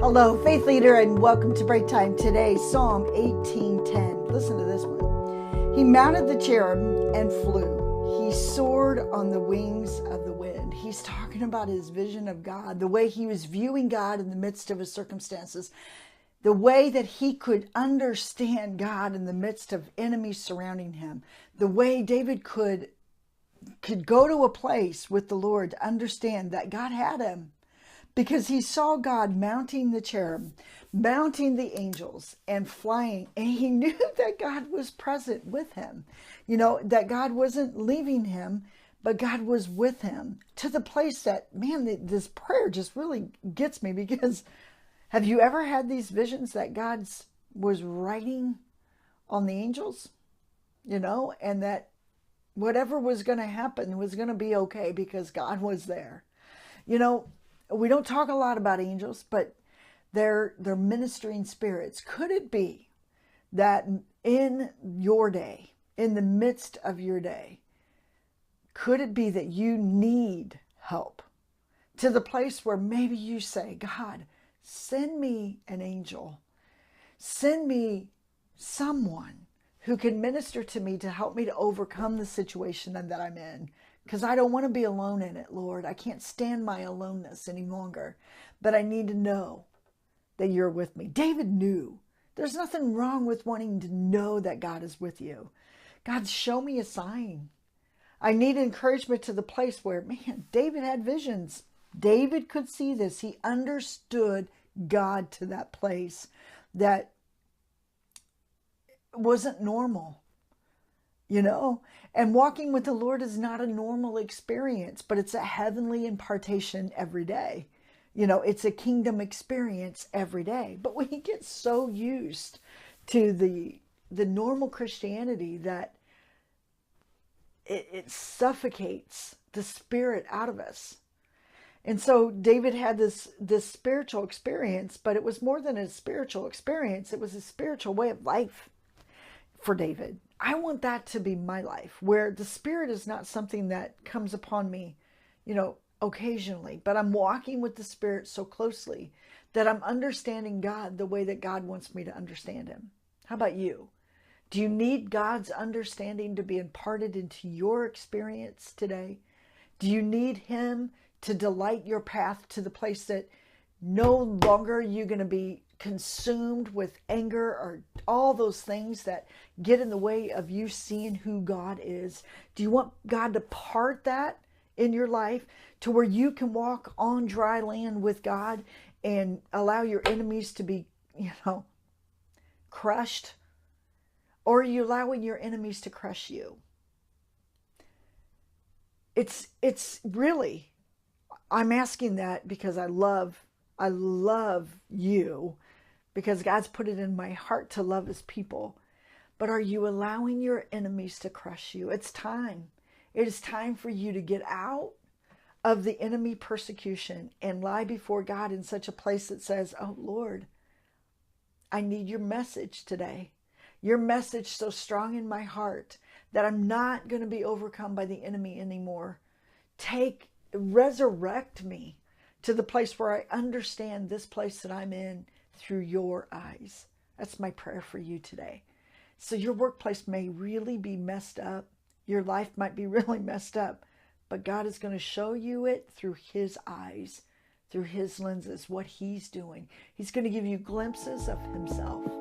Hello, faith leader, and welcome to Breaktime. Today, Psalm 18:10. Listen to this one. He mounted the cherub and flew. He soared on the wings of the wind. He's talking about his vision of God, the way he was viewing God in the midst of his circumstances, the way that he could understand God in the midst of enemies surrounding him, the way David could go to a place with the Lord to understand that God had him. Because he saw God mounting the cherub, mounting the angels, and flying. And he knew that God was present with him. You know, that God wasn't leaving him, but God was with him. To the place that, man, this prayer just really gets me. Because have you ever had these visions that God was writing on the angels? You know, and that whatever was going to happen was going to be okay because God was there. You know, we don't talk a lot about angels, but they're ministering spirits. Could it be that in your day, in the midst of your day, could it be that you need help to the place where maybe you say, God, send me an angel, send me someone who can minister to me to help me to overcome the situation that I'm in? Because I don't want to be alone in it, Lord. I can't stand my aloneness any longer. But I need to know that you're with me. David knew. There's nothing wrong with wanting to know that God is with you. God, show me a sign. I need encouragement to the place where, man, David had visions. David could see this. He understood God to that place that wasn't normal. You know, and walking with the Lord is not a normal experience, but it's a heavenly impartation every day. You know, it's a kingdom experience every day. But we get so used to the normal Christianity that it suffocates the spirit out of us. And so David had this spiritual experience, but it was more than a spiritual experience. It was a spiritual way of life for David. I want that to be my life, where the Spirit is not something that comes upon me, you know, occasionally, but I'm walking with the Spirit so closely that I'm understanding God the way that God wants me to understand him. How about you? Do you need God's understanding to be imparted into your experience today? Do you need him to delight your path to the place that no longer you're going to be consumed with anger or all those things that get in the way of you seeing who God is? Do you want God to part that in your life to where you can walk on dry land with God and allow your enemies to be, you know, crushed? Or are you allowing your enemies to crush you? It's really, I'm asking that because I love you, because God's put it in my heart to love his people. But are you allowing your enemies to crush you? It's time. It is time for you to get out of the enemy persecution and lie before God in such a place that says, oh Lord, I need your message today. Your message so strong in my heart that I'm not going to be overcome by the enemy anymore. Resurrect me to the place where I understand this place that I'm in through your eyes. That's my prayer for you today. So your workplace may really be messed up. Your life might be really messed up, but God is going to show you it through his eyes, through his lenses, what he's doing. He's going to give you glimpses of himself.